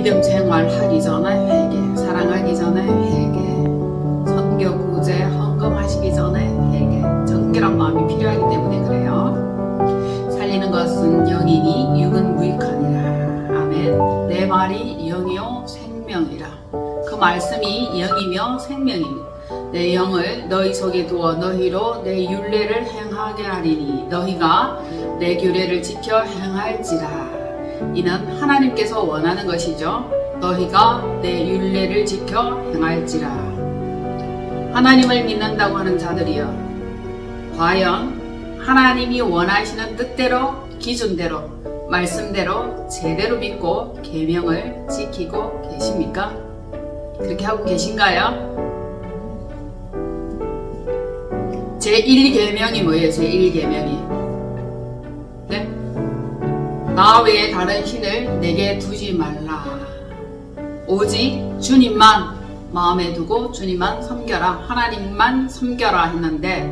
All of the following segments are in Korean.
믿음 생활하기 전에 회개, 사랑하기 전에 회개, 선교 구제 헌금하시기 전에 회개, 정결한 마음이 필요하기 때문에 그래요. 살리는 것은 영이니 육은 무익하니라. 아멘. 내 말이 영이요 생명이라. 그 말씀이 영이며 생명이니 내 영을 너희 속에 두어 너희로 내 율례를 행하게 하리니 너희가 내 규례를 지켜 행할지라. 이는 하나님께서 원하는 것이죠. 너희가 내 율례를 지켜 행할지라. 하나님을 믿는다고 하는 자들이여, 과연 하나님이 원하시는 뜻대로, 기준대로, 말씀대로 제대로 믿고 계명을 지키고 계십니까? 그렇게 하고 계신가요? 제1계명이 뭐예요? 제1계명이 네? 나 외에 다른 신을 내게 두지 말라. 오직 주님만 마음에 두고 주님만 섬겨라. 하나님만 섬겨라 했는데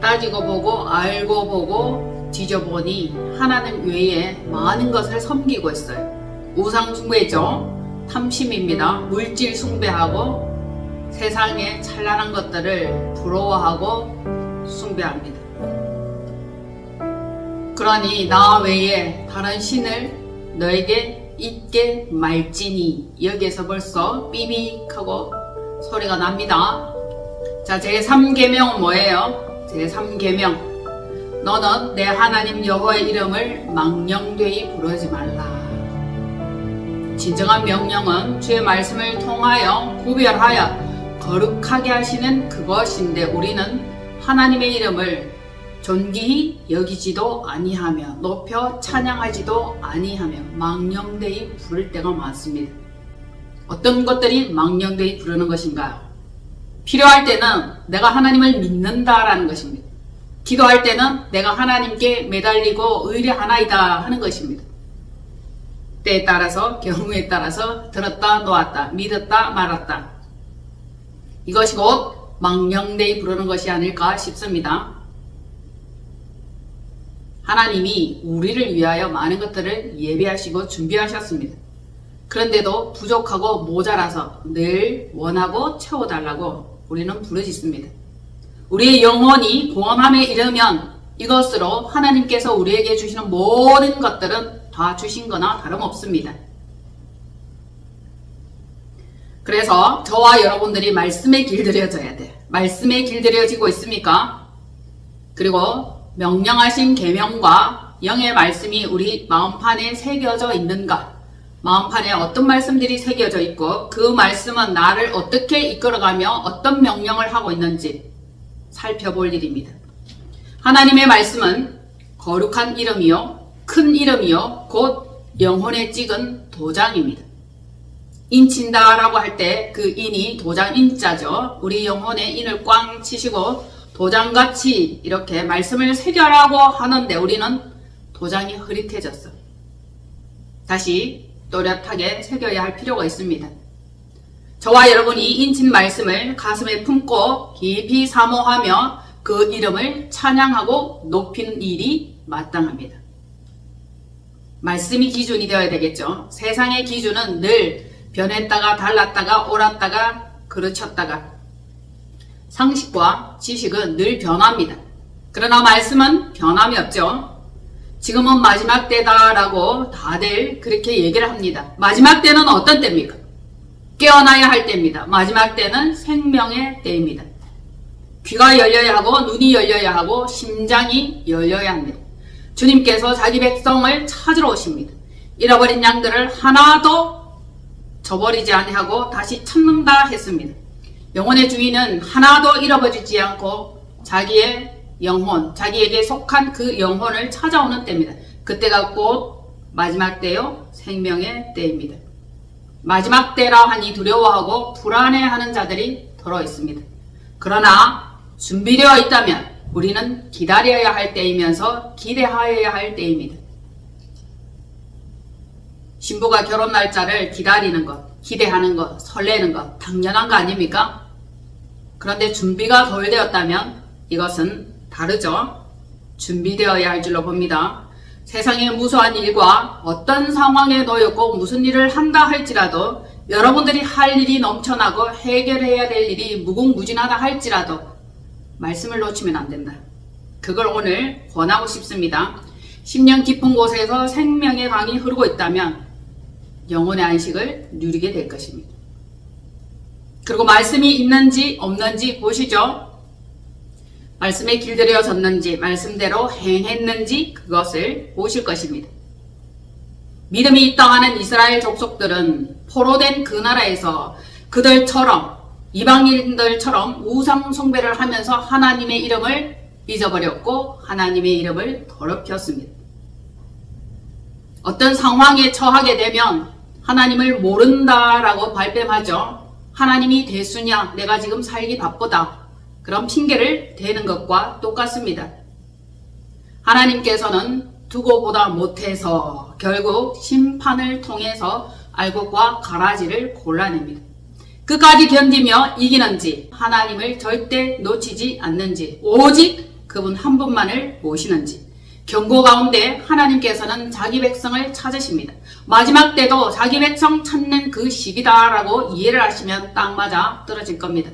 따지고 보고 알고 보고 뒤져보니 하나님 외에 많은 것을 섬기고 있어요. 우상 숭배죠. 탐심입니다. 물질 숭배하고 세상의 찬란한 것들을 부러워하고 숭배합니다. 그러니 나 외에 다른 신을 너에게 있게 말지니, 여기에서 벌써 삐빅하고 소리가 납니다. 자, 제3계명은 뭐예요? 제3계명, 너는 내 하나님 여호와의 이름을 망령되이 부르지 말라. 진정한 명령은 주의 말씀을 통하여 구별하여 거룩하게 하시는 그것인데, 우리는 하나님의 이름을 존귀히 여기지도 아니하며 높여 찬양하지도 아니하며 망령되이 부를 때가 많습니다. 어떤 것들이 망령되이 부르는 것인가요? 필요할 때는 내가 하나님을 믿는다라는 것입니다. 기도할 때는 내가 하나님께 매달리고 의뢰하나이다 하는 것입니다. 때에 따라서, 경우에 따라서 들었다 놓았다, 믿었다 말았다, 이것이 곧 망령되이 부르는 것이 아닐까 싶습니다. 하나님이 우리를 위하여 많은 것들을 예비하시고 준비하셨습니다. 그런데도 부족하고 모자라서 늘 원하고 채워달라고 우리는 부르짖습니다. 우리의 영혼이 공허함에 이르면 이것으로 하나님께서 우리에게 주시는 모든 것들은 다 주신 거나 다름없습니다. 그래서 저와 여러분들이 말씀에 길들여져야 돼. 말씀에 길들여지고 있습니까? 그리고 명령하신 계명과 영의 말씀이 우리 마음판에 새겨져 있는가? 마음판에 어떤 말씀들이 새겨져 있고 그 말씀은 나를 어떻게 이끌어가며 어떤 명령을 하고 있는지 살펴볼 일입니다. 하나님의 말씀은 거룩한 이름이요, 큰 이름이요, 곧 영혼에 찍은 도장입니다. 인친다 라고 할 때 그 인이 도장 인자죠. 우리 영혼에 인을 꽝 치시고 도장같이 이렇게 말씀을 새겨라고 하는데 우리는 도장이 흐릿해졌어. 다시 또렷하게 새겨야 할 필요가 있습니다. 저와 여러분이 인친 말씀을 가슴에 품고 깊이 사모하며 그 이름을 찬양하고 높이는 일이 마땅합니다. 말씀이 기준이 되어야 되겠죠. 세상의 기준은 늘 변했다가 달랐다가 옳았다가 그르쳤다가, 상식과 지식은 늘 변합니다. 그러나 말씀은 변함이 없죠. 지금은 마지막 때다라고 다들 그렇게 얘기를 합니다. 마지막 때는 어떤 때입니까? 깨어나야 할 때입니다. 마지막 때는 생명의 때입니다. 귀가 열려야 하고 눈이 열려야 하고 심장이 열려야 합니다. 주님께서 자기 백성을 찾으러 오십니다. 잃어버린 양들을 하나도 저버리지 아니하고 다시 찾는다 했습니다. 영혼의 주인은 하나도 잃어버리지 않고 자기의 영혼, 자기에게 속한 그 영혼을 찾아오는 때입니다. 그때가 곧 마지막 때요, 생명의 때입니다. 마지막 때라 하니 두려워하고 불안해하는 자들이 더러 있습니다. 그러나 준비되어 있다면 우리는 기다려야 할 때이면서 기대하여야 할 때입니다. 신부가 결혼 날짜를 기다리는 것, 기대하는 것, 설레는 것 당연한 거 아닙니까? 그런데 준비가 덜 되었다면 이것은 다르죠. 준비되어야 할 줄로 봅니다. 세상의 무수한 일과 어떤 상황에 놓였고 무슨 일을 한다 할지라도 여러분들이 할 일이 넘쳐나고 해결해야 될 일이 무궁무진하다 할지라도 말씀을 놓치면 안 된다. 그걸 오늘 권하고 싶습니다. 10년 깊은 곳에서 생명의 강이 흐르고 있다면 영혼의 안식을 누리게 될 것입니다. 그리고 말씀이 있는지 없는지 보시죠. 말씀에 길들여졌는지 말씀대로 행했는지 그것을 보실 것입니다. 믿음이 있다 하는 이스라엘 족속들은 포로된 그 나라에서 그들처럼 이방인들처럼 우상 숭배를 하면서 하나님의 이름을 잊어버렸고 하나님의 이름을 더럽혔습니다. 어떤 상황에 처하게 되면 하나님을 모른다라고 발뺌하죠. 하나님이 대수냐? 내가 지금 살기 바쁘다. 그런 핑계를 대는 것과 똑같습니다. 하나님께서는 두고 보다 못해서 결국 심판을 통해서 알곡과 가라지를 골라냅니다. 끝까지 견디며 이기는지 하나님을 절대 놓치지 않는지 오직 그분 한 분만을 모시는지 경고 가운데 하나님께서는 자기 백성을 찾으십니다. 마지막 때도 자기 백성 찾는 그 시기다라고 이해를 하시면 딱 맞아 떨어질 겁니다.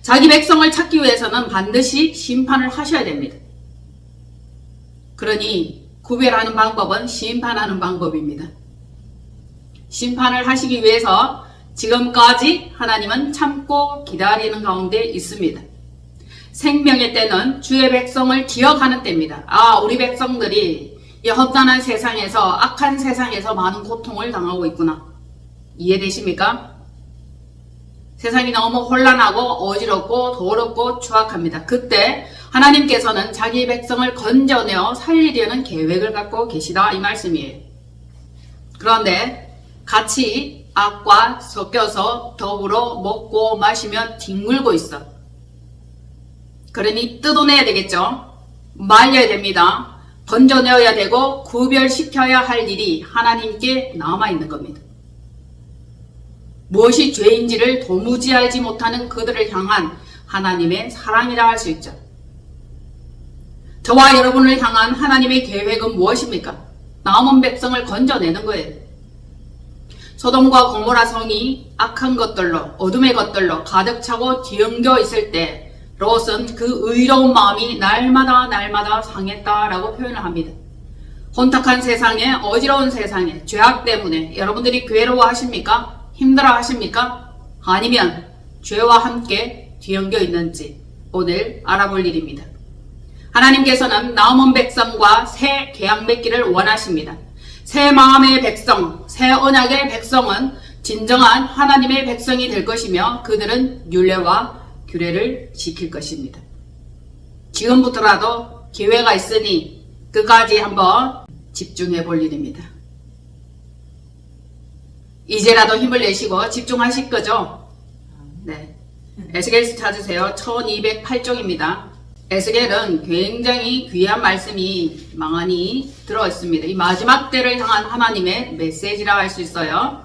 자기 백성을 찾기 위해서는 반드시 심판을 하셔야 됩니다. 그러니 구별하는 방법은 심판하는 방법입니다. 심판을 하시기 위해서 지금까지 하나님은 참고 기다리는 가운데 있습니다. 생명의 때는 주의 백성을 기억하는 때입니다. 우리 백성들이 이 험난한 세상에서 악한 세상에서 많은 고통을 당하고 있구나. 이해되십니까? 세상이 너무 혼란하고 어지럽고 더럽고 추악합니다. 그때 하나님께서는 자기 백성을 건져내어 살리려는 계획을 갖고 계시다 이 말씀이에요. 그런데 같이 악과 섞여서 더불어 먹고 마시며 뒹굴고 있어. 그러니 뜯어내야 되겠죠. 말려야 됩니다. 건져내어야 되고 구별시켜야 할 일이 하나님께 남아있는 겁니다. 무엇이 죄인지를 도무지 알지 못하는 그들을 향한 하나님의 사랑이라 할 수 있죠. 저와 여러분을 향한 하나님의 계획은 무엇입니까? 남은 백성을 건져내는 거예요. 소돔과 고모라 성이 악한 것들로 어둠의 것들로 가득 차고 뒤엉겨 있을 때 롯은 그 의로운 마음이 날마다 상했다라고 표현을 합니다. 혼탁한 세상에 어지러운 세상에 죄악 때문에 여러분들이 괴로워하십니까? 힘들어하십니까? 아니면 죄와 함께 뒤엉겨 있는지 오늘 알아볼 일입니다. 하나님께서는 남은 백성과 새 계약 맺기를 원하십니다. 새 마음의 백성, 새 언약의 백성은 진정한 하나님의 백성이 될 것이며 그들은 율례와 규례를 지킬 것입니다. 지금부터라도 기회가 있으니 끝까지 한번 집중해 볼 일입니다. 이제라도 힘을 내시고 집중하실 거죠? 네. 에스겔 찾으세요. 1208쪽입니다. 에스겔은 굉장히 귀한 말씀이 많이 들어있습니다. 이 마지막 때를 향한 하나님의 메시지라고 할 수 있어요.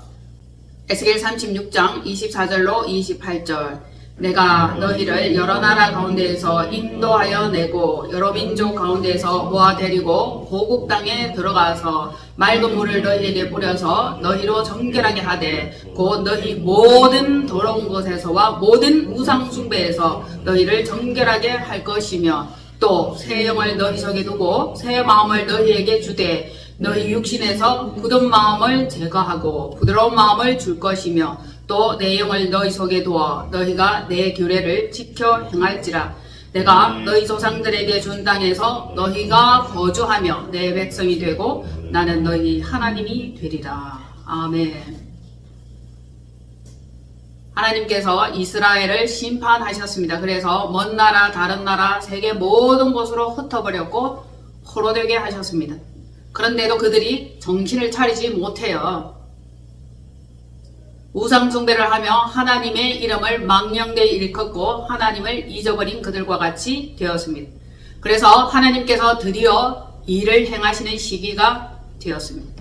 에스겔 36장 24절로 28절 내가 너희를 여러 나라 가운데에서 인도하여 내고 여러 민족 가운데에서 모아 데리고 고국 땅에 들어가서 맑은 물을 너희에게 뿌려서 너희로 정결하게 하되 곧 너희 모든 더러운 것에서와 모든 우상 숭배에서 너희를 정결하게 할 것이며 또 새 영을 너희 속에 두고 새 마음을 너희에게 주되 너희 육신에서 굳은 마음을 제거하고 부드러운 마음을 줄 것이며 또 내 영을 너희 속에 두어 너희가 내 규례를 지켜 행할지라. 내가 너희 조상들에게 준 땅에서 너희가 거주하며 내 백성이 되고 나는 너희 하나님이 되리라. 아멘. 하나님께서 이스라엘을 심판하셨습니다. 그래서 먼 나라 다른 나라 세계 모든 곳으로 흩어버렸고 포로되게 하셨습니다. 그런데도 그들이 정신을 차리지 못해요. 우상 숭배를 하며 하나님의 이름을 망령되이 일컫고 하나님을 잊어버린 그들과 같이 되었습니다. 그래서 하나님께서 드디어 일을 행하시는 시기가 되었습니다.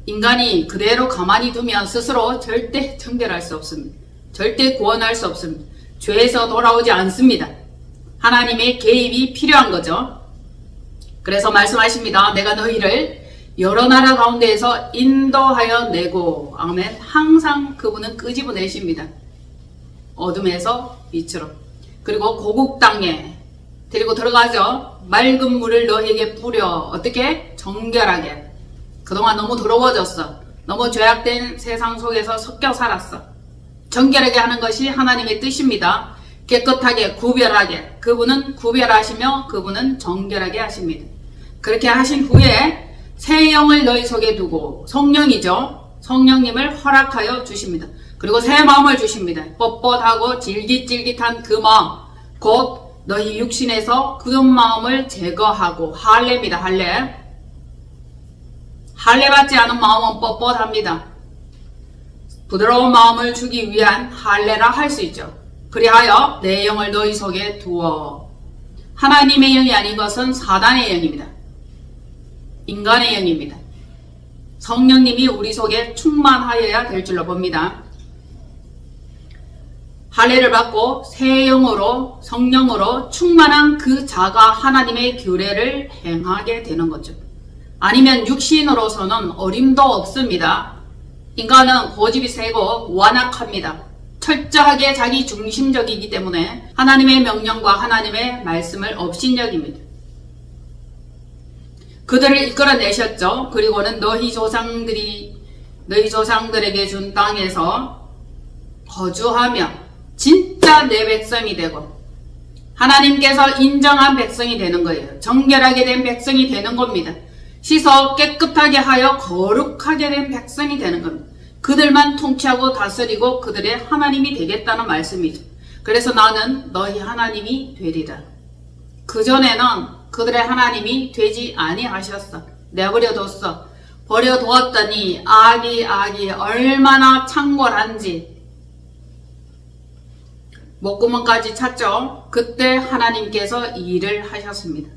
인간이 그대로 가만히 두면 스스로 절대 정결할 수 없습니다. 절대 구원할 수 없습니다. 죄에서 돌아오지 않습니다. 하나님의 개입이 필요한 거죠. 그래서 말씀하십니다. 내가 너희를 여러 나라 가운데에서 인도하여 내고, 아멘. 항상 그분은 끄집어내십니다. 어둠에서 빛으로. 그리고 고국 땅에 데리고 들어가죠. 맑은 물을 너희에게 뿌려. 어떻게? 정결하게. 그동안 너무 더러워졌어. 너무 죄악된 세상 속에서 섞여 살았어. 정결하게 하는 것이 하나님의 뜻입니다. 깨끗하게, 구별하게. 그분은 구별하시며 그분은 정결하게 하십니다. 그렇게 하신 후에 새 영을 너희 속에 두고, 성령이죠. 성령님을 허락하여 주십니다. 그리고 새 마음을 주십니다. 뻣뻣하고 질깃질깃한 그 마음, 곧 너희 육신에서 그런 마음을 제거하고, 할례입니다. 할례. 할례 받지 않은 마음은 뻣뻣합니다. 부드러운 마음을 주기 위한 할례라 할 수 있죠. 그리하여 내 영을 너희 속에 두어. 하나님의 영이 아닌 것은 사단의 영입니다. 인간의 영입니다. 성령님이 우리 속에 충만하여야 될 줄로 봅니다. 할례를 받고 새 영으로, 성령으로 충만한 그 자가 하나님의 규례를 행하게 되는 거죠. 아니면 육신으로서는 어림도 없습니다. 인간은 고집이 세고 완악합니다. 철저하게 자기 중심적이기 때문에 하나님의 명령과 하나님의 말씀을 업신여깁니다. 그들을 이끌어내셨죠. 그리고는 너희 조상들에게 준 땅에서 거주하며 진짜 내 백성이 되고, 하나님께서 인정한 백성이 되는 거예요. 정결하게 된 백성이 되는 겁니다. 씻어 깨끗하게 하여 거룩하게 된 백성이 되는 겁니다. 그들만 통치하고 다스리고 그들의 하나님이 되겠다는 말씀이죠. 그래서 나는 너희 하나님이 되리라. 그전에는 그들의 하나님이 되지 아니하셨어. 내버려뒀어. 버려두었더니 악이 얼마나 창궐한지 목구멍까지 찼죠. 그때 하나님께서 일을 하셨습니다.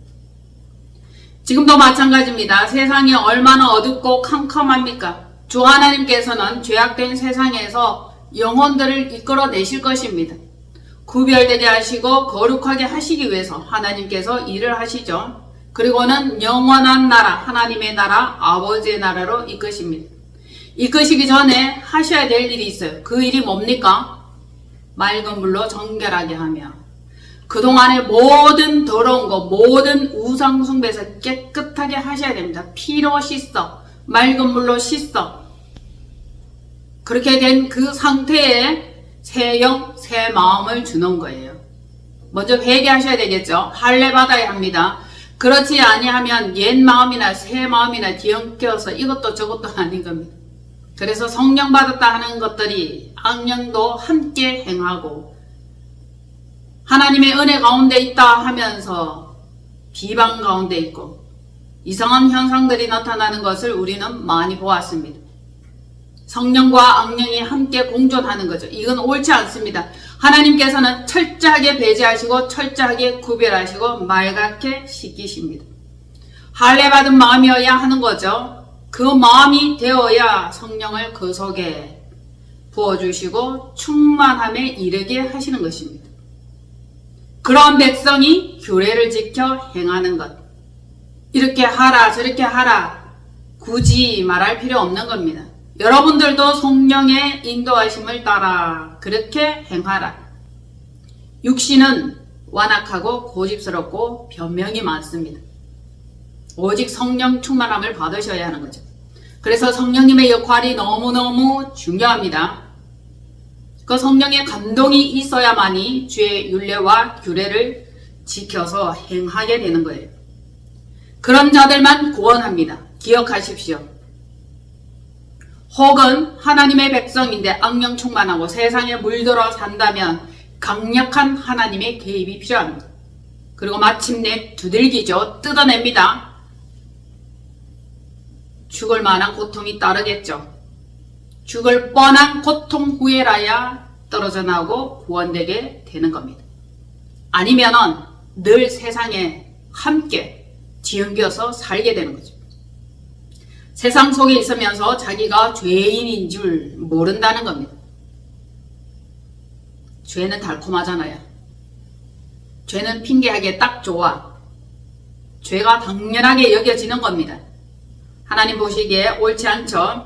지금도 마찬가지입니다. 세상이 얼마나 어둡고 캄캄합니까? 주 하나님께서는 죄악된 세상에서 영혼들을 이끌어내실 것입니다. 구별되게 하시고 거룩하게 하시기 위해서 하나님께서 일을 하시죠. 그리고는 영원한 나라, 하나님의 나라, 아버지의 나라로 이끄십니다. 이끄시기 전에 하셔야 될 일이 있어요. 그 일이 뭡니까? 맑은 물로 정결하게 하며, 그동안의 모든 더러운 것, 모든 우상 숭배에서 깨끗하게 하셔야 됩니다. 피로 씻어, 맑은 물로 씻어. 그렇게 된 그 상태에 새 영, 새 마음을 주는 거예요. 먼저 회개하셔야 되겠죠. 할례 받아야 합니다. 그렇지 아니하면 옛 마음이나 새 마음이나 뒤엉켜서 이것도 저것도 아닌 겁니다. 그래서 성령 받았다 하는 것들이 악령도 함께 행하고, 하나님의 은혜 가운데 있다 하면서 비방 가운데 있고, 이상한 현상들이 나타나는 것을 우리는 많이 보았습니다. 성령과 악령이 함께 공존하는 거죠. 이건 옳지 않습니다. 하나님께서는 철저하게 배제하시고 철저하게 구별하시고 말갛게 씻기십니다. 할례 받은 마음이어야 하는 거죠. 그 마음이 되어야 성령을 그 속에 부어주시고 충만함에 이르게 하시는 것입니다. 그런 백성이 규례를 지켜 행하는 것. 이렇게 하라 저렇게 하라 굳이 말할 필요 없는 겁니다. 여러분들도 성령의 인도하심을 따라 그렇게 행하라. 육신은 완악하고 고집스럽고 변명이 많습니다. 오직 성령 충만함을 받으셔야 하는 거죠. 그래서 성령님의 역할이 너무너무 중요합니다. 그 성령의 감동이 있어야만이 주의 율례와 규례를 지켜서 행하게 되는 거예요. 그런 자들만 구원합니다. 기억하십시오. 혹은 하나님의 백성인데 악령 충만하고 세상에 물들어 산다면 강력한 하나님의 개입이 필요합니다. 그리고 마침내 두들기죠. 뜯어냅니다. 죽을 만한 고통이 따르겠죠. 죽을 뻔한 고통 후에라야 떨어져 나오고 구원되게 되는 겁니다. 아니면은 늘 세상에 함께 뒤엉겨서 살게 되는 거죠. 세상 속에 있으면서 자기가 죄인인 줄 모른다는 겁니다. 죄는 달콤하잖아요. 죄는 핑계하기에 딱 좋아. 죄가 당연하게 여겨지는 겁니다. 하나님 보시기에 옳지 않죠?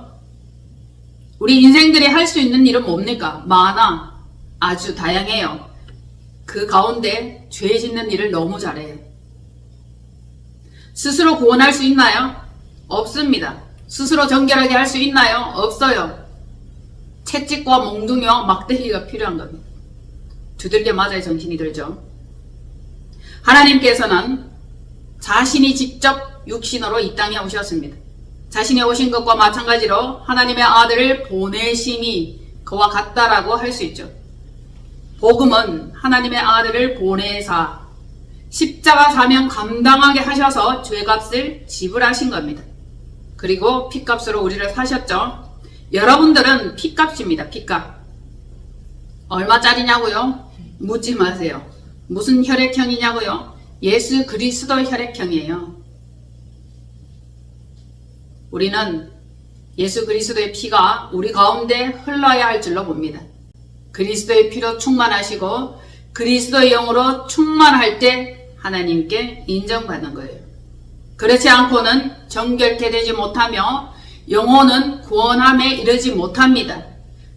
우리 인생들이 할 수 있는 일은 뭡니까? 많아. 아주 다양해요. 그 가운데 죄 짓는 일을 너무 잘해요. 스스로 구원할 수 있나요? 없습니다. 스스로 정결하게 할 수 있나요? 없어요. 채찍과 몽둥이와 막대기가 필요한 겁니다. 두들겨 맞아야 정신이 들죠. 하나님께서는 자신이 직접 육신으로 이 땅에 오셨습니다. 자신이 오신 것과 마찬가지로 하나님의 아들을 보내심이 그와 같다라고 할 수 있죠. 복음은 하나님의 아들을 보내사 십자가 사명 감당하게 하셔서 죄값을 지불하신 겁니다. 그리고 피값으로 우리를 사셨죠. 여러분들은 피값입니다. 피값. 얼마짜리냐고요? 묻지 마세요. 무슨 혈액형이냐고요? 예수 그리스도 혈액형이에요. 우리는 예수 그리스도의 피가 우리 가운데 흘러야 할 줄로 봅니다. 그리스도의 피로 충만하시고 그리스도의 영으로 충만할 때 하나님께 인정받는 거예요. 그렇지 않고는 정결케 되지 못하며 영혼은 구원함에 이르지 못합니다.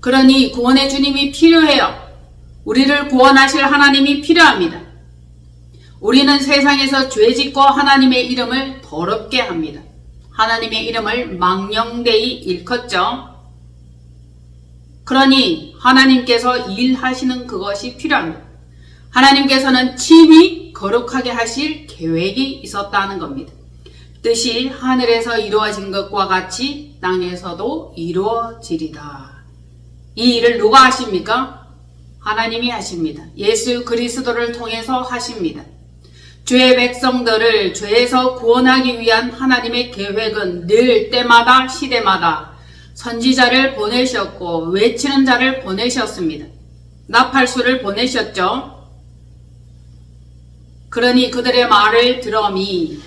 그러니 구원의 주님이 필요해요. 우리를 구원하실 하나님이 필요합니다. 우리는 세상에서 죄짓고 하나님의 이름을 더럽게 합니다. 하나님의 이름을 망령되이 일컫죠. 그러니 하나님께서 일하시는 그것이 필요합니다. 하나님께서는 친히 거룩하게 하실 계획이 있었다는 겁니다. 뜻이 하늘에서 이루어진 것과 같이 땅에서도 이루어지리다. 이 일을 누가 하십니까? 하나님이 하십니다. 예수 그리스도를 통해서 하십니다. 죄의 백성들을 죄에서 구원하기 위한 하나님의 계획은 늘 때마다 시대마다 선지자를 보내셨고 외치는 자를 보내셨습니다. 나팔수를 보내셨죠. 그러니 그들의 말을 들음이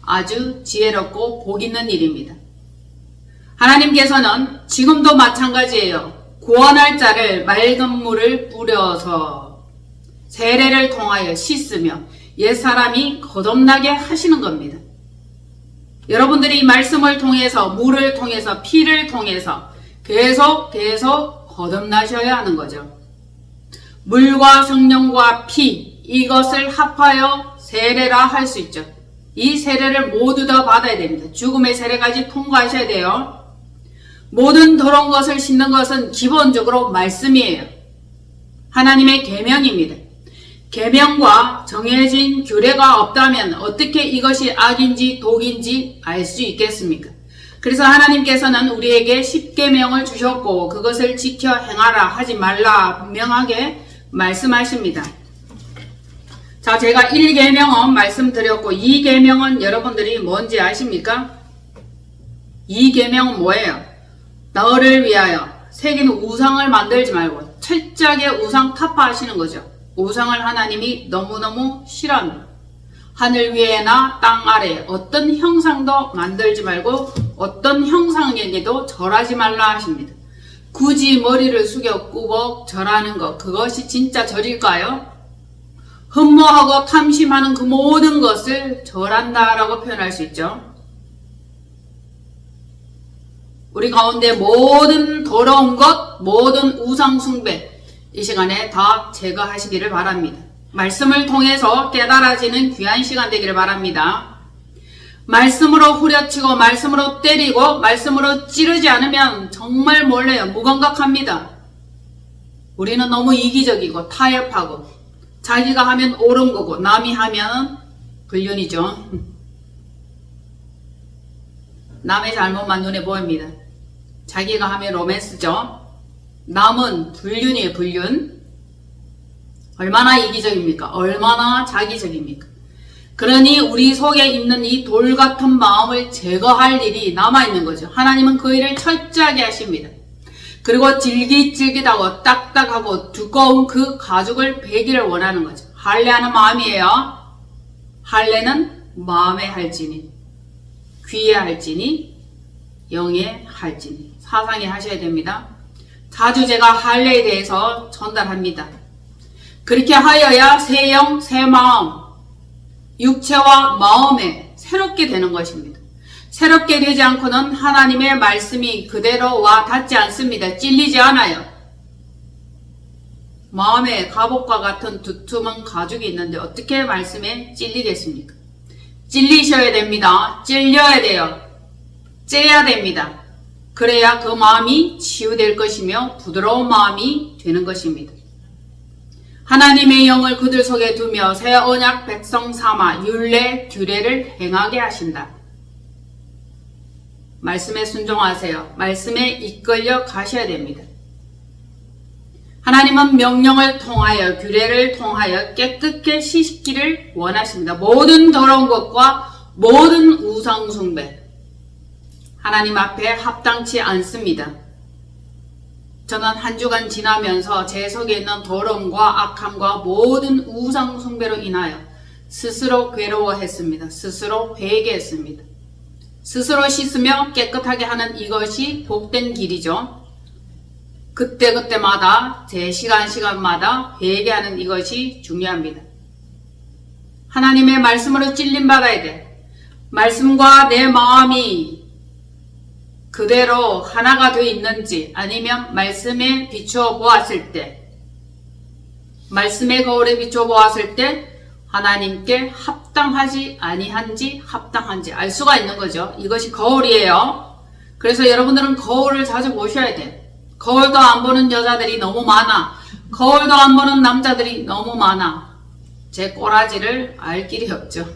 아주 지혜롭고 복 있는 일입니다. 하나님께서는 지금도 마찬가지예요. 구원할 자를 맑은 물을 뿌려서 세례를 통하여 씻으며 옛사람이 거듭나게 하시는 겁니다. 여러분들이 이 말씀을 통해서 물을 통해서 피를 통해서 계속 거듭나셔야 하는 거죠. 물과 성령과 피 이것을 합하여 세례라 할 수 있죠. 이 세례를 모두 다 받아야 됩니다. 죽음의 세례까지 통과하셔야 돼요. 모든 더러운 것을 씻는 것은 기본적으로 말씀이에요. 하나님의 계명입니다. 계명과 정해진 규례가 없다면 어떻게 이것이 악인지 독인지 알 수 있겠습니까? 그래서 하나님께서는 우리에게 10계명을 주셨고 그것을 지켜 행하라 하지 말라 분명하게 말씀하십니다. 자, 제가 1계명은 말씀드렸고 2계명은 여러분들이 뭔지 아십니까? 2계명은 뭐예요? 너를 위하여 새긴 우상을 만들지 말고 철저하게 우상 타파하시는 거죠. 우상을 하나님이 너무너무 싫어합니다. 하늘 위에나 땅 아래 어떤 형상도 만들지 말고 어떤 형상에게도 절하지 말라 하십니다. 굳이 머리를 숙여 꾸벅 절하는 것, 그것이 진짜 절일까요? 흠모하고 탐심하는 그 모든 것을 절한다라고 표현할 수 있죠. 우리 가운데 모든 더러운 것, 모든 우상 숭배 이 시간에 다 제거하시기를 바랍니다. 말씀을 통해서 깨달아지는 귀한 시간 되기를 바랍니다. 말씀으로 후려치고 말씀으로 때리고 말씀으로 찌르지 않으면 정말 몰라요. 무감각합니다. 우리는 너무 이기적이고 타협하고 자기가 하면 옳은 거고 남이 하면 불륜이죠. 남의 잘못만 눈에 보입니다. 자기가 하면 로맨스죠. 남은 불륜이에요. 불륜. 얼마나 이기적입니까? 얼마나 자기적입니까? 그러니 우리 속에 있는 이 돌 같은 마음을 제거할 일이 남아있는 거죠. 하나님은 그 일을 철저하게 하십니다. 그리고 질깃질깃하고 딱딱하고 두꺼운 그 가죽을 베기를 원하는 거죠. 할례하는 마음이에요. 할례는 마음의 할지니 귀의 할지니 영의 할지니 사상에 하셔야 됩니다. 자주 제가 할례에 대해서 전달합니다. 그렇게 하여야 새 영, 새 마음, 육체와 마음에 새롭게 되는 것입니다. 새롭게 되지 않고는 하나님의 말씀이 그대로 와 닿지 않습니다. 찔리지 않아요. 마음에 갑옷과 같은 두툼한 가죽이 있는데 어떻게 말씀에 찔리겠습니까? 찔리셔야 됩니다. 찔려야 돼요. 째야 됩니다. 그래야 그 마음이 치유될 것이며 부드러운 마음이 되는 것입니다. 하나님의 영을 그들 속에 두며 새 언약 백성 삼아 율례 규례를 행하게 하신다. 말씀에 순종하세요. 말씀에 이끌려 가셔야 됩니다. 하나님은 명령을 통하여 규례를 통하여 깨끗게 씻기를 원하십니다. 모든 더러운 것과 모든 우상 숭배 하나님 앞에 합당치 않습니다. 저는 한 주간 지나면서 제 속에 있는 더러움과 악함과 모든 우상 숭배로 인하여 스스로 괴로워했습니다. 스스로 회개했습니다. 스스로 씻으며 깨끗하게 하는 이것이 복된 길이죠. 그때그때마다 제 시간마다 회개하는 이것이 중요합니다. 하나님의 말씀으로 찔림받아야 돼. 말씀과 내 마음이 그대로 하나가 되어 있는지 아니면 말씀에 비추어 보았을 때 말씀의 거울에 비추어 보았을 때 하나님께 합당하지 아니한지 합당한지 알 수가 있는 거죠. 이것이 거울이에요. 그래서 여러분들은 거울을 자주 보셔야 돼. 거울도 안 보는 여자들이 너무 많아. 거울도 안 보는 남자들이 너무 많아. 제 꼬라지를 알 길이 없죠.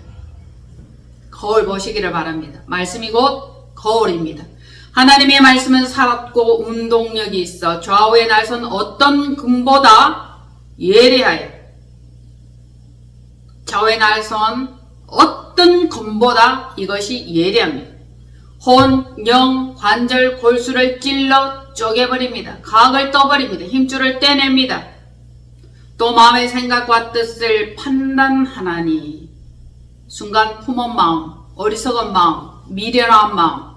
거울 보시기를 바랍니다. 말씀이 곧 거울입니다. 하나님의 말씀은 살았고 운동력이 있어 좌우의 날선 어떤 금보다 예리하여 좌우의 날선 어떤 금보다 이것이 예리합니다. 혼, 영, 관절, 골수를 찔러 쪼개버립니다. 각을 떠버립니다. 힘줄을 떼냅니다. 또 마음의 생각과 뜻을 판단하나니 순간 품은 마음, 어리석은 마음, 미련한 마음,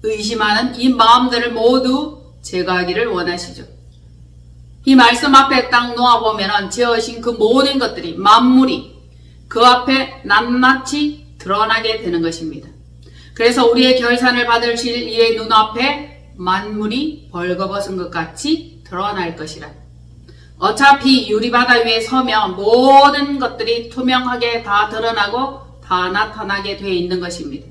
의심하는 이 마음들을 모두 제거하기를 원하시죠. 이 말씀 앞에 딱 놓아보면 지으신 그 모든 것들이 만물이 그 앞에 낱낱이 드러나게 되는 것입니다. 그래서 우리의 결산을 받으실 이의 눈앞에 만물이 벌거벗은 것 같이 드러날 것이라. 어차피 유리바다 위에 서면 모든 것들이 투명하게 다 드러나고 다 나타나게 되어 있는 것입니다.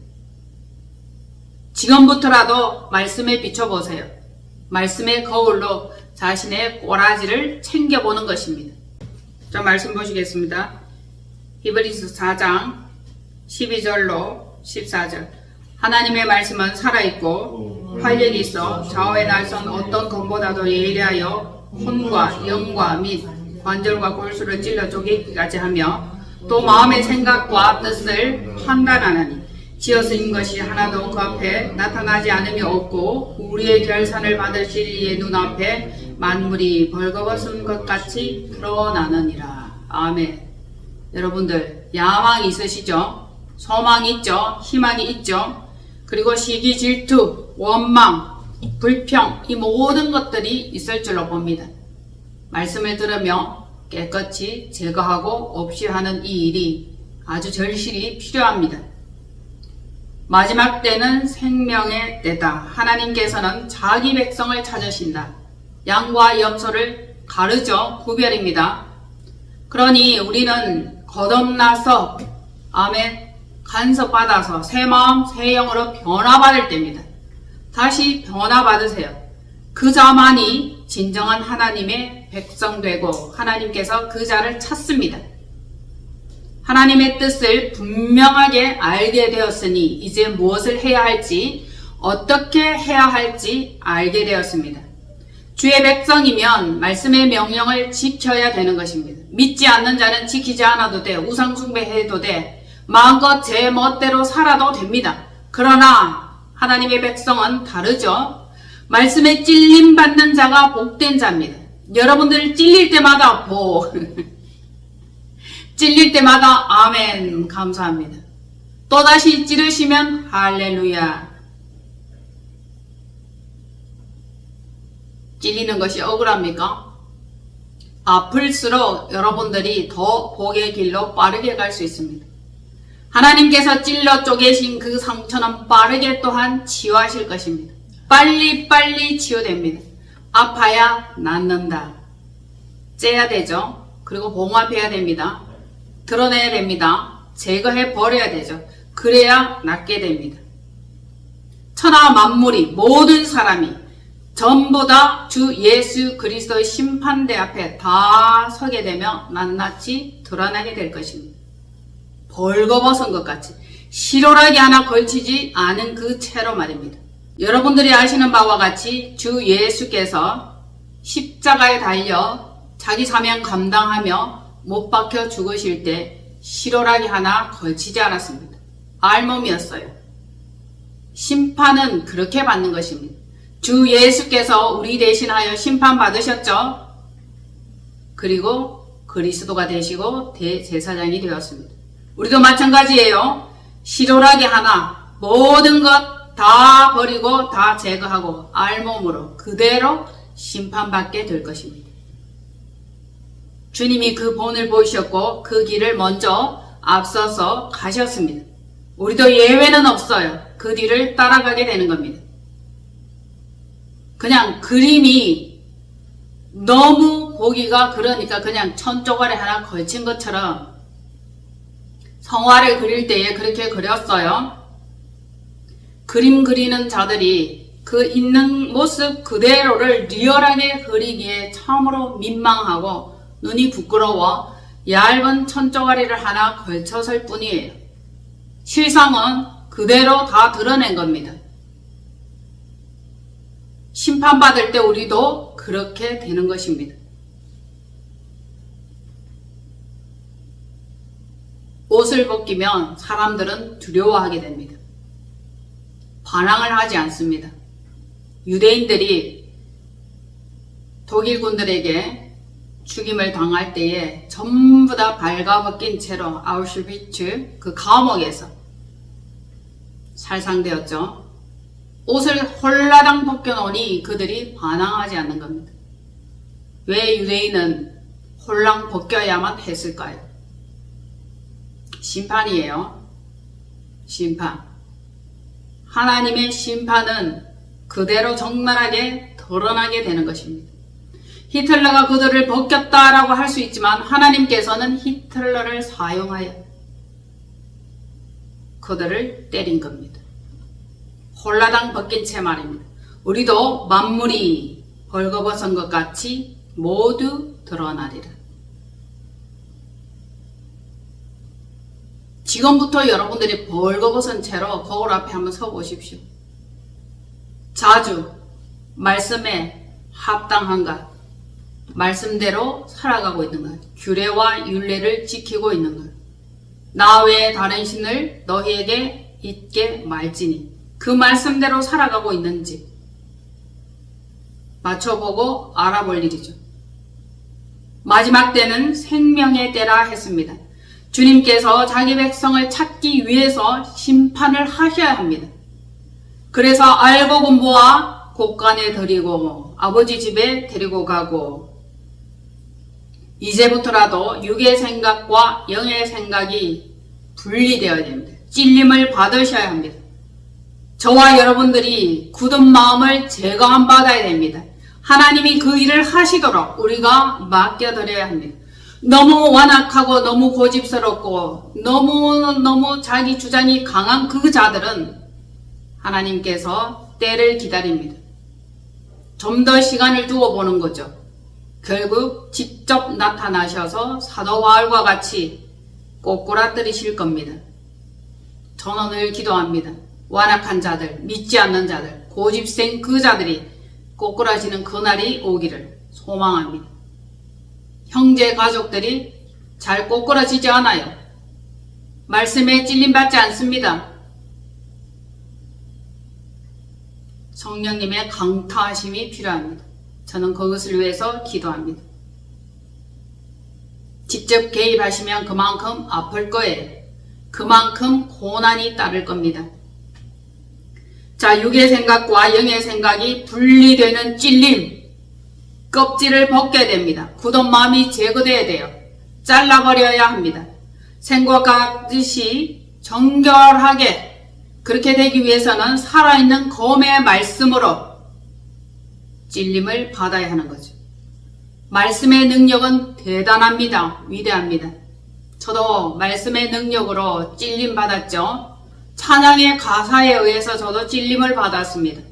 지금부터라도 말씀에 비춰보세요. 말씀의 거울로 자신의 꼬라지를 챙겨보는 것입니다. 자, 말씀 보시겠습니다. 히브리서 4장 12절로 14절. 하나님의 말씀은 살아있고 활력이 있어 좌우의 날선 어떤 검보다도 예리하여 혼과 영과 및 관절과 골수를 찔러 쪼개기까지 하며 또 마음의 생각과 뜻을 판단하나니 지어진 것이 하나도 그 앞에 나타나지 않음이 없고 우리의 결산을 받으실 이의 눈앞에 만물이 벌거벗은 것 같이 드러나느니라. 아멘. 여러분들 야망이 있으시죠? 소망이 있죠? 희망이 있죠? 그리고 시기, 질투, 원망, 불평 이 모든 것들이 있을 줄로 봅니다. 말씀을 들으며 깨끗이 제거하고 없이 하는 이 일이 아주 절실히 필요합니다. 마지막 때는 생명의 때다. 하나님께서는 자기 백성을 찾으신다. 양과 염소를 가르쳐 구별입니다. 그러니 우리는 거듭나서 아멘 간섭받아서 새 마음 새 영으로 변화받을 때입니다. 다시 변화받으세요. 그 자만이 진정한 하나님의 백성 되고 하나님께서 그 자를 찾습니다. 하나님의 뜻을 분명하게 알게 되었으니 이제 무엇을 해야 할지 어떻게 해야 할지 알게 되었습니다. 주의 백성이면 말씀의 명령을 지켜야 되는 것입니다. 믿지 않는 자는 지키지 않아도 돼. 우상 숭배해도 돼. 마음껏 제 멋대로 살아도 됩니다. 그러나 하나님의 백성은 다르죠. 말씀에 찔림받는 자가 복된 자입니다. 여러분들 찔릴 때마다 찔릴 때마다 아멘 감사합니다. 또다시 찌르시면 할렐루야. 찔리는 것이 억울합니까? 아플수록 여러분들이 더 복의 길로 빠르게 갈 수 있습니다. 하나님께서 찔러 쪼개신 그 상처는 빠르게 또한 치유하실 것입니다. 빨리빨리 치유됩니다. 아파야 낫는다. 째야 되죠. 그리고 봉합해야 됩니다. 드러내야 됩니다. 제거해 버려야 되죠. 그래야 낫게 됩니다. 천하 만물이 모든 사람이 전부 다 주 예수 그리스도의 심판대 앞에 다 서게 되며 낱낱이 드러나게 될 것입니다. 벌거벗은 것 같이 실오라기 하나 걸치지 않은 그 채로 말입니다. 여러분들이 아시는 바와 같이 주 예수께서 십자가에 달려 자기 사명 감당하며 못 박혀 죽으실 때 실오라기 하나 걸치지 않았습니다. 알몸이었어요. 심판은 그렇게 받는 것입니다. 주 예수께서 우리 대신하여 심판받으셨죠. 그리고 그리스도가 되시고 대제사장이 되었습니다. 우리도 마찬가지예요. 실오라기 하나 모든 것 다 버리고 다 제거하고 알몸으로 그대로 심판받게 될 것입니다. 주님이 그 본을 보이셨고 그 길을 먼저 앞서서 가셨습니다. 우리도 예외는 없어요. 그 뒤를 따라가게 되는 겁니다. 그냥 그림이 너무 보기가 그러니까 그냥 천조각에 하나 걸친 것처럼 성화를 그릴 때에 그렇게 그렸어요. 그림 그리는 자들이 그 있는 모습 그대로를 리얼하게 그리기에 참으로 민망하고 눈이 부끄러워 얇은 천조가리를 하나 걸쳤을 뿐이에요. 실상은 그대로 다 드러낸 겁니다. 심판받을 때 우리도 그렇게 되는 것입니다. 옷을 벗기면 사람들은 두려워하게 됩니다. 반항을 하지 않습니다. 유대인들이 독일군들에게 죽임을 당할 때에 전부 다 발가벗긴 채로 아우슈비츠 그 감옥에서 살상되었죠. 옷을 홀라당 벗겨놓으니 그들이 반항하지 않는 겁니다. 왜 유대인은 홀랑 벗겨야만 했을까요? 심판이에요. 심판. 하나님의 심판은 그대로 적나라하게 드러나게 되는 것입니다. 히틀러가 그들을 벗겼다라고 할 수 있지만 하나님께서는 히틀러를 사용하여 그들을 때린 겁니다. 홀라당 벗긴 채 말입니다. 우리도 만물이 벌거벗은 것 같이 모두 드러나리라. 지금부터 여러분들이 벌거벗은 채로 거울 앞에 한번 서 보십시오. 자주 말씀에 합당한가? 말씀대로 살아가고 있는 것, 규례와 율례를 지키고 있는 것, 나 외에 다른 신을 너희에게 있게 말지니 그 말씀대로 살아가고 있는지 맞춰보고 알아볼 일이죠. 마지막 때는 생명의 때라 했습니다. 주님께서 자기 백성을 찾기 위해서 심판을 하셔야 합니다. 그래서 알고 공부와 곳간에 드리고 아버지 집에 데리고 가고 이제부터라도 육의 생각과 영의 생각이 분리되어야 됩니다. 찔림을 받으셔야 합니다. 저와 여러분들이 굳은 마음을 제거함 받아야 됩니다. 하나님이 그 일을 하시도록 우리가 맡겨드려야 합니다. 너무 완악하고 너무 고집스럽고 너무 자기 주장이 강한 그 자들은 하나님께서 때를 기다립니다. 좀 더 시간을 두고 보는 거죠. 결국 직접 나타나셔서 사도 바울과 같이 꼬꾸라뜨리실 겁니다. 저는 늘 기도합니다. 완악한 자들, 믿지 않는 자들, 고집생 그 자들이 꼬꾸라지는 그날이 오기를 소망합니다. 형제 가족들이 잘 꼬꾸라지지 않아요. 말씀에 찔림받지 않습니다. 성령님의 강타하심이 필요합니다. 저는 그것을 위해서 기도합니다. 직접 개입하시면 그만큼 아플 거예요. 그만큼 고난이 따를 겁니다. 자, 육의 생각과 영의 생각이 분리되는 찔림, 껍질을 벗겨야 됩니다. 굳은 마음이 제거되어야 돼요. 잘라버려야 합니다. 생과 같듯이 정결하게 그렇게 되기 위해서는 살아있는 검의 말씀으로 찔림을 받아야 하는 거죠. 말씀의 능력은 대단합니다. 위대합니다. 저도 말씀의 능력으로 찔림 받았죠. 찬양의 가사에 의해서 저도 찔림을 받았습니다.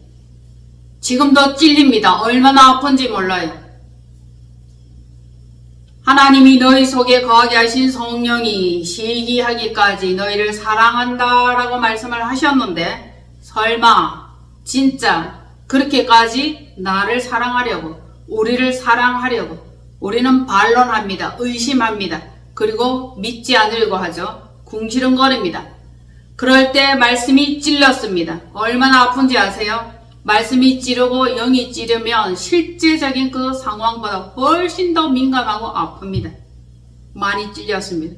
지금도 찔립니다. 얼마나 아픈지 몰라요. 하나님이 너희 속에 거하게 하신 성령이 시기하기까지 너희를 사랑한다 라고 말씀을 하셨는데 설마 진짜 그렇게까지 나를 사랑하려고 우리를 사랑하려고 우리는 반론합니다. 의심합니다. 그리고 믿지 않으려고 하죠. 궁시렁거립니다. 그럴 때 말씀이 찔렀습니다. 얼마나 아픈지 아세요? 말씀이 찌르고 영이 찌르면 실제적인 그 상황보다 훨씬 더 민감하고 아픕니다. 많이 찔렸습니다.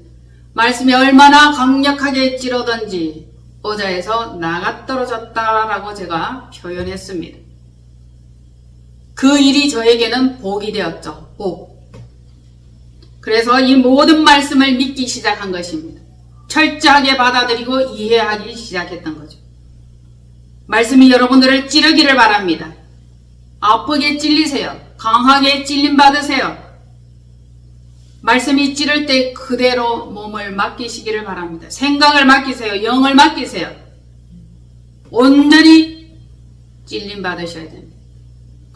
말씀이 얼마나 강력하게 찌르던지 의자에서 나가 떨어졌다라고 제가 표현했습니다. 그 일이 저에게는 복이 되었죠. 복. 그래서 이 모든 말씀을 믿기 시작한 것입니다. 철저하게 받아들이고 이해하기 시작했던 거죠. 말씀이 여러분들을 찌르기를 바랍니다. 아프게 찔리세요. 강하게 찔림 받으세요. 말씀이 찌를 때 그대로 몸을 맡기시기를 바랍니다. 생각을 맡기세요. 영을 맡기세요. 온전히 찔림 받으셔야 됩니다.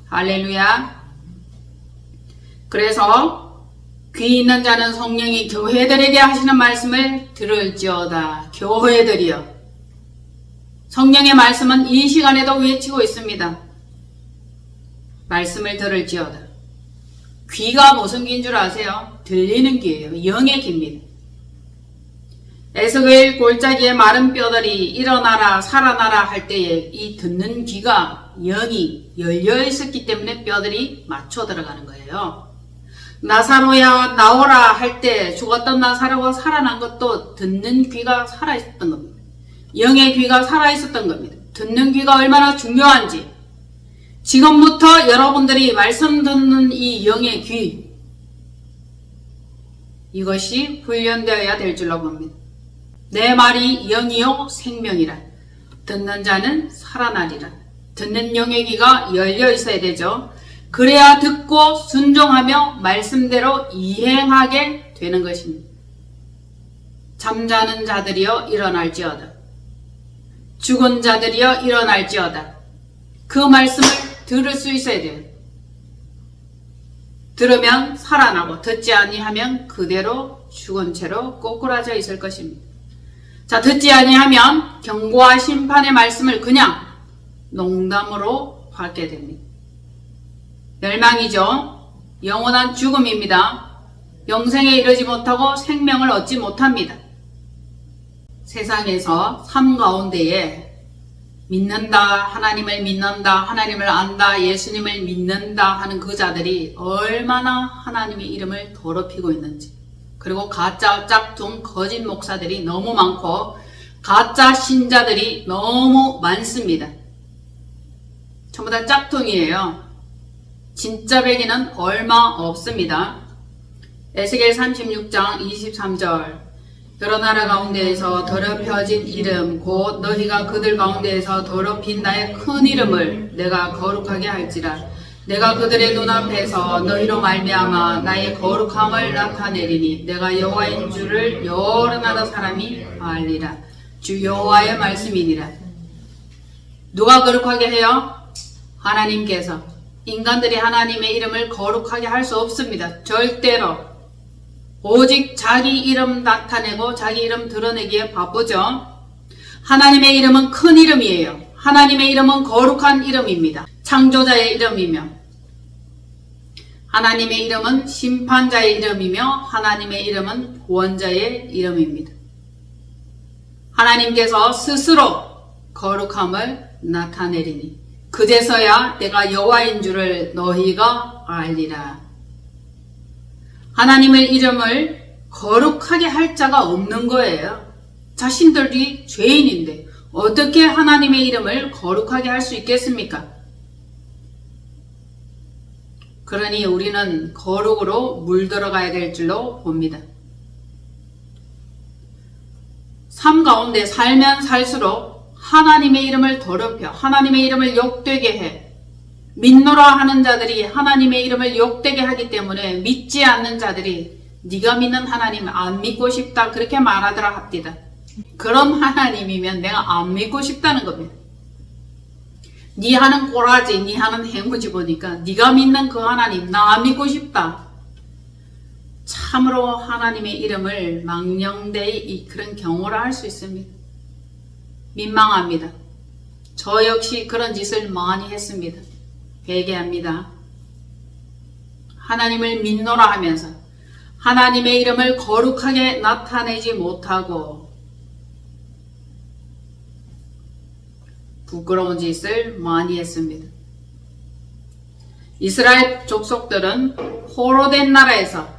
할렐루야. 그래서 귀 있는 자는 성령이 교회들에게 하시는 말씀을 들을지어다. 교회들이여. 성령의 말씀은 이 시간에도 외치고 있습니다. 말씀을 들을지어다. 귀가 무슨 귀인 줄 아세요? 들리는 귀예요. 영의 귀입니다. 에스겔 골짜기의 마른 뼈들이 일어나라 살아나라 할 때에 이 듣는 귀가 영이 열려 있었기 때문에 뼈들이 맞춰 들어가는 거예요. 나사로야 나오라 할 때 죽었던 나사로가 살아난 것도 듣는 귀가 살아있었던 겁니다. 영의 귀가 살아있었던 겁니다. 듣는 귀가 얼마나 중요한지 지금부터 여러분들이 말씀 듣는 이 영의 귀 이것이 훈련되어야 될 줄로 봅니다. 내 말이 영이요 생명이라 듣는 자는 살아나리라. 듣는 영의 귀가 열려 있어야 되죠. 그래야 듣고 순종하며 말씀대로 이행하게 되는 것입니다. 잠자는 자들이여 일어날지어다. 죽은 자들이여 일어날지어다. 그 말씀을 들을 수 있어야 돼요. 들으면 살아나고 듣지 아니하면 그대로 죽은 채로 꼬꾸라져 있을 것입니다. 자, 듣지 아니하면 경고와 심판의 말씀을 그냥 농담으로 받게 됩니다. 멸망이죠. 영원한 죽음입니다. 영생에 이르지 못하고 생명을 얻지 못합니다. 세상에서 삶 가운데에 믿는다, 하나님을 믿는다, 하나님을 안다, 예수님을 믿는다 하는 그 자들이 얼마나 하나님의 이름을 더럽히고 있는지, 그리고 가짜 짝퉁 거짓 목사들이 너무 많고 가짜 신자들이 너무 많습니다. 전부 다 짝퉁이에요. 진짜 배기는 얼마 없습니다. 에스겔 36장 23절 여러 나라 가운데에서 더럽혀진 이름 곧 너희가 그들 가운데에서 더럽힌 나의 큰 이름을 내가 거룩하게 할지라. 내가 그들의 눈앞에서 너희로 말미암아 나의 거룩함을 나타내리니 내가 여호와인 줄을 여러 나라 사람이 알리라. 주 여호와의 말씀이니라. 누가 거룩하게 해요? 하나님께서. 인간들이 하나님의 이름을 거룩하게 할 수 없습니다. 절대로. 오직 자기 이름 나타내고 자기 이름 드러내기에 바쁘죠. 하나님의 이름은 큰 이름이에요. 하나님의 이름은 거룩한 이름입니다. 창조자의 이름이며 하나님의 이름은 심판자의 이름이며 하나님의 이름은 구원자의 이름입니다. 하나님께서 스스로 거룩함을 나타내리니 그제서야 내가 여호와인 줄을 너희가 알리라. 하나님의 이름을 거룩하게 할 자가 없는 거예요. 자신들이 죄인인데 어떻게 하나님의 이름을 거룩하게 할 수 있겠습니까? 그러니 우리는 거룩으로 물들어가야 될 줄로 봅니다. 삶 가운데 살면 살수록 하나님의 이름을 더럽혀 하나님의 이름을 욕되게 해. 믿노라 하는 자들이 하나님의 이름을 욕되게 하기 때문에 믿지 않는 자들이 네가 믿는 하나님 안 믿고 싶다 그렇게 말하더라 합디다. 그런 하나님이면 내가 안 믿고 싶다는 겁니다. 네 하는 꼬라지, 네 하는 해무지 보니까 네가 믿는 그 하나님 나 안 믿고 싶다. 참으로 하나님의 이름을 망령되이 그런 경호를 할 수 있습니다. 민망합니다. 저 역시 그런 짓을 많이 했습니다. 회개합니다. 하나님을 믿노라 하면서 하나님의 이름을 거룩하게 나타내지 못하고 부끄러운 짓을 많이 했습니다. 이스라엘 족속들은 포로된 나라에서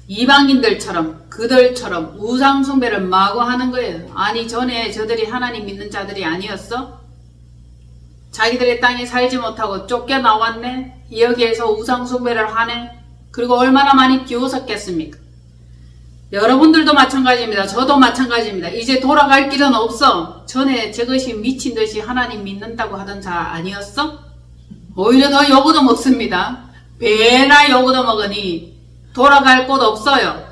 이방인들처럼 그들처럼 우상숭배를 마구 하는 거예요. 아니 전에 저들이 하나님 믿는 자들이 아니었어? 자기들의 땅에 살지 못하고 쫓겨나왔네? 여기에서 우상숭배를 하네? 그리고 얼마나 많이 비웃었겠습니까? 여러분들도 마찬가지입니다. 저도 마찬가지입니다. 이제 돌아갈 길은 없어. 전에 저것이 미친 듯이 하나님 믿는다고 하던 자 아니었어? 오히려 더 욕을 먹습니다. 배나 욕을 먹으니 돌아갈 곳 없어요.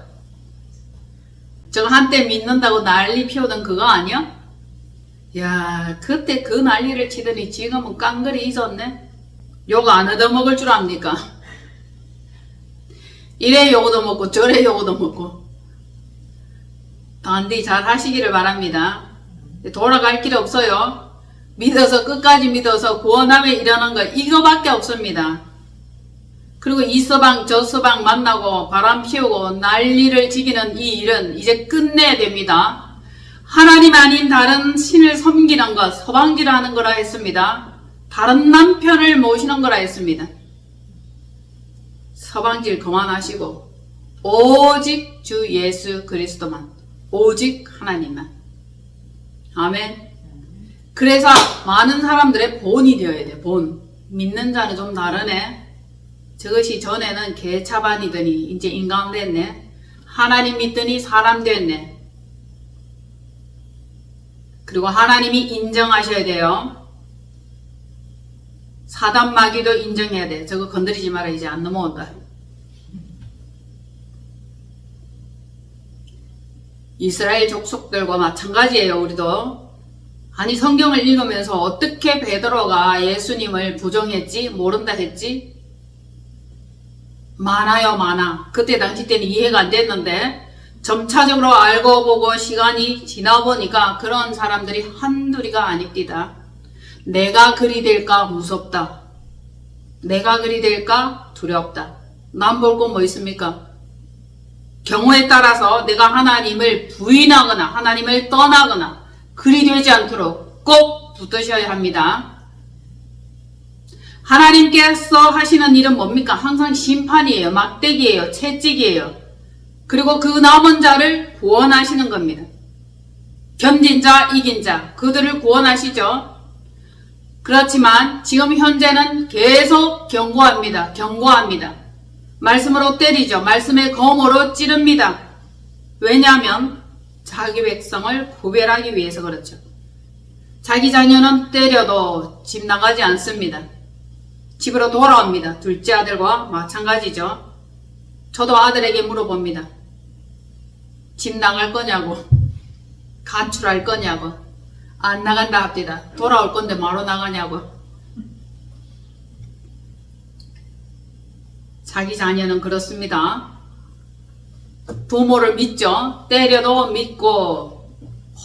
저 한때 믿는다고 난리 피우던 그거 아니야? 야, 그때 그 난리를 치더니 지금은 깡그리 있었네? 욕 안 얻어먹을 줄 압니까? 이래 욕 얻어먹고 저래 욕 얻어먹고 단디 잘 하시기를 바랍니다. 돌아갈 길 없어요. 믿어서 끝까지 믿어서 구원함에 이르는 거 이거밖에 없습니다. 그리고 이 서방 저 서방 만나고 바람 피우고 난리를 지기는 이 일은 이제 끝내야 됩니다. 하나님 아닌 다른 신을 섬기는 것 서방질하는 거라 했습니다. 다른 남편을 모시는 거라 했습니다. 서방질 그만하시고 오직 주 예수 그리스도만 오직 하나님만. 아멘. 그래서 많은 사람들의 본이 되어야 돼. 본. 믿는 자는 좀 다르네. 저것이 전에는 개차반이더니 이제 인간 됐네. 하나님 믿더니 사람 됐네. 그리고 하나님이 인정하셔야 돼요. 사단 마귀도 인정해야 돼. 저거 건드리지 마라. 이제 안 넘어온다. 이스라엘 족속들과 마찬가지예요. 우리도. 아니 성경을 읽으면서 어떻게 베드로가 예수님을 부정했지? 모른다 했지? 많아요. 많아. 그때 당시 때는 이해가 안 됐는데 점차적으로 알고 보고 시간이 지나보니까 그런 사람들이 한둘이가 아닙니다. 내가 그리 될까 무섭다. 내가 그리 될까 두렵다. 남 볼 거 뭐 있습니까? 경우에 따라서 내가 하나님을 부인하거나 하나님을 떠나거나 그리 되지 않도록 꼭 붙으셔야 합니다. 하나님께서 하시는 일은 뭡니까? 항상 심판이에요. 막대기예요. 채찍이에요. 그리고 그 남은 자를 구원하시는 겁니다. 견딘 자, 이긴 자, 그들을 구원하시죠. 그렇지만 지금 현재는 계속 경고합니다. 경고합니다. 말씀으로 때리죠. 말씀의 검으로 찌릅니다. 왜냐하면 자기 백성을 구별하기 위해서 그렇죠. 자기 자녀는 때려도 집 나가지 않습니다. 집으로 돌아옵니다. 둘째 아들과 마찬가지죠. 저도 아들에게 물어봅니다. 집 나갈 거냐고, 가출할 거냐고. 안 나간다 합니다. 돌아올 건데 바로 나가냐고. 자기 자녀는 그렇습니다. 부모를 믿죠. 때려도 믿고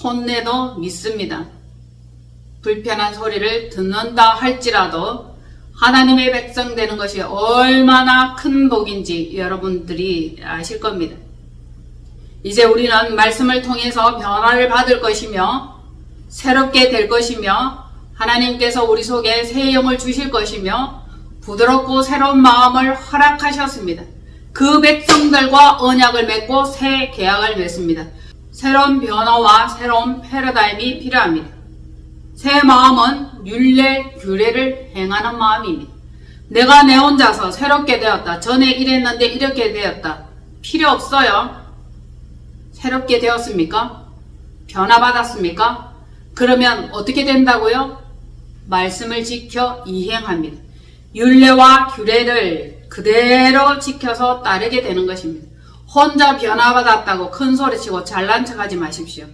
혼내도 믿습니다. 불편한 소리를 듣는다 할지라도 하나님의 백성 되는 것이 얼마나 큰 복인지 여러분들이 아실 겁니다. 이제 우리는 말씀을 통해서 변화를 받을 것이며 새롭게 될 것이며 하나님께서 우리 속에 새 영을 주실 것이며 부드럽고 새로운 마음을 허락하셨습니다. 그 백성들과 언약을 맺고 새 계약을 맺습니다. 새로운 변화와 새로운 패러다임이 필요합니다. 새 마음은 율례, 규례를 행하는 마음입니다. 내가 내 혼자서 새롭게 되었다. 전에 이랬는데 이렇게 되었다. 필요 없어요. 새롭게 되었습니까? 변화받았습니까? 그러면 어떻게 된다고요? 말씀을 지켜 이행합니다. 율례와 규례를 그대로 지켜서 따르게 되는 것입니다. 혼자 변화받았다고 큰 소리치고 잘난 척하지 마십시오.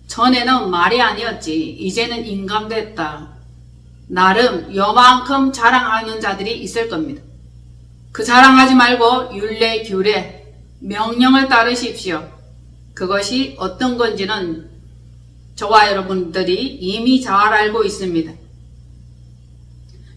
전에는 말이 아니었지. 이제는 인간 됐다. 나름 요만큼 자랑하는 자들이 있을 겁니다. 그 자랑하지 말고 율례, 규례, 명령을 따르십시오. 그것이 어떤 건지는 저와 여러분들이 이미 잘 알고 있습니다.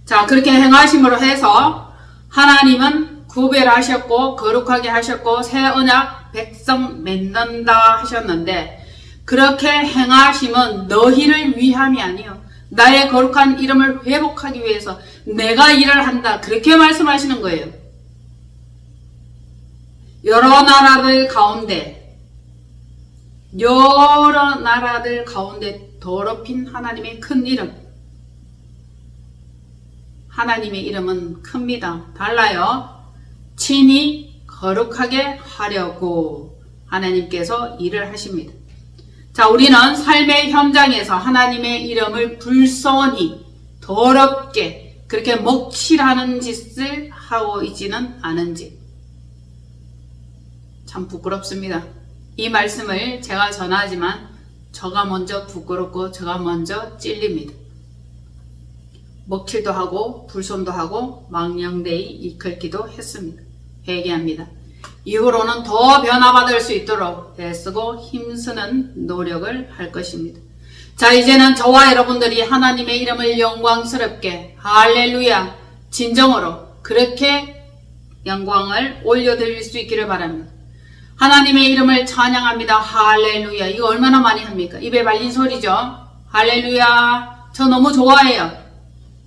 자, 그렇게 행하심으로 해서 하나님은 구별하셨고 거룩하게 하셨고 새 언약 백성 맺는다 하셨는데, 그렇게 행하심은 너희를 위함이 아니요 나의 거룩한 이름을 회복하기 위해서 내가 일을 한다, 그렇게 말씀하시는 거예요. 여러 나라들 가운데 더럽힌 하나님의 큰 이름, 하나님의 이름은 큽니다. 달라요. 친히 거룩하게 하려고 하나님께서 일을 하십니다. 자, 우리는 삶의 현장에서 하나님의 이름을 불손히 더럽게 그렇게 먹칠하는 짓을 하고 있지는 않은지 참 부끄럽습니다. 이 말씀을 제가 전하지만 저가 먼저 부끄럽고 저가 먼저 찔립니다. 먹칠도 하고 불손도 하고 망령되이 이끌기도 했습니다. 회개합니다. 이후로는 더 변화받을 수 있도록 애쓰고 힘쓰는 노력을 할 것입니다. 자, 이제는 저와 여러분들이 하나님의 이름을 영광스럽게 할렐루야 진정으로 그렇게 영광을 올려드릴 수 있기를 바랍니다. 하나님의 이름을 찬양합니다. 할렐루야. 이거 얼마나 많이 합니까? 입에 발린 소리죠. 할렐루야. 저 너무 좋아해요.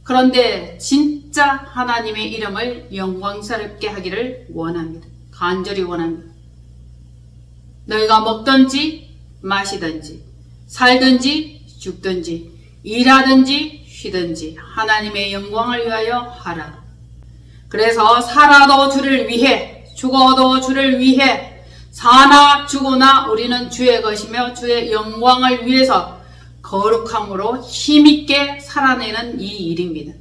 그런데 진짜 하나님의 이름을 영광스럽게 하기를 원합니다. 간절히 원합니다. 너희가 먹든지 마시든지 살든지 죽든지 일하든지 쉬든지 하나님의 영광을 위하여 하라. 그래서 살아도 주를 위해 죽어도 주를 위해 사나 죽으나 우리는 주의 것이며 주의 영광을 위해서 거룩함으로 힘있게 살아내는 이 일입니다.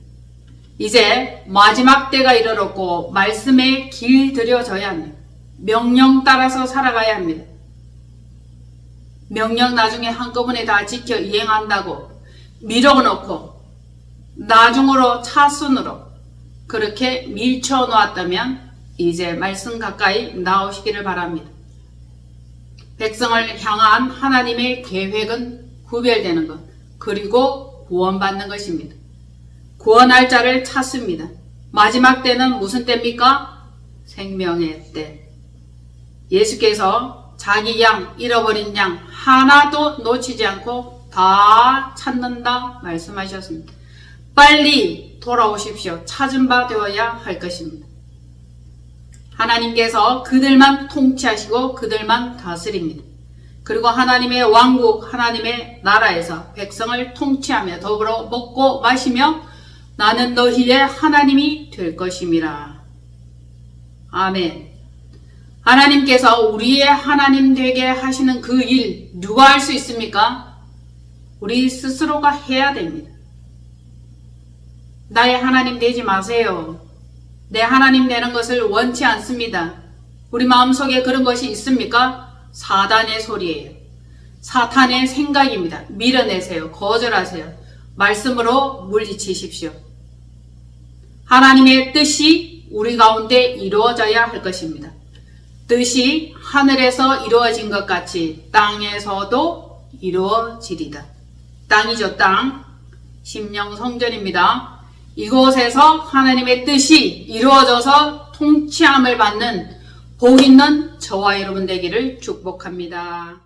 이제 마지막 때가 이르렀고 말씀에 길들여져야 합니다. 명령 따라서 살아가야 합니다. 명령 나중에 한꺼번에 다 지켜 이행한다고 밀어놓고 나중으로 차순으로 그렇게 밀쳐놓았다면 이제 말씀 가까이 나오시기를 바랍니다. 백성을 향한 하나님의 계획은 구별되는 것, 그리고 구원받는 것입니다. 구원할 자를 찾습니다. 마지막 때는 무슨 때입니까? 생명의 때. 예수께서 자기 양, 잃어버린 양 하나도 놓치지 않고 다 찾는다 말씀하셨습니다. 빨리 돌아오십시오. 찾은 바 되어야 할 것입니다. 하나님께서 그들만 통치하시고 그들만 다스립니다. 그리고 하나님의 왕국, 하나님의 나라에서 백성을 통치하며 더불어 먹고 마시며 나는 너희의 하나님이 될 것임이라. 아멘. 하나님께서 우리의 하나님 되게 하시는 그 일 누가 할 수 있습니까? 우리 스스로가 해야 됩니다. 나의 하나님 되지 마세요. 내 하나님 되는 것을 원치 않습니다. 우리 마음속에 그런 것이 있습니까? 사단의 소리예요. 사탄의 생각입니다. 밀어내세요. 거절하세요. 말씀으로 물리치십시오. 하나님의 뜻이 우리 가운데 이루어져야 할 것입니다. 뜻이 하늘에서 이루어진 것 같이 땅에서도 이루어지리다. 땅이죠, 땅. 심령 성전입니다. 이곳에서 하나님의 뜻이 이루어져서 통치함을 받는 복 있는 저와 여러분 되기를 축복합니다.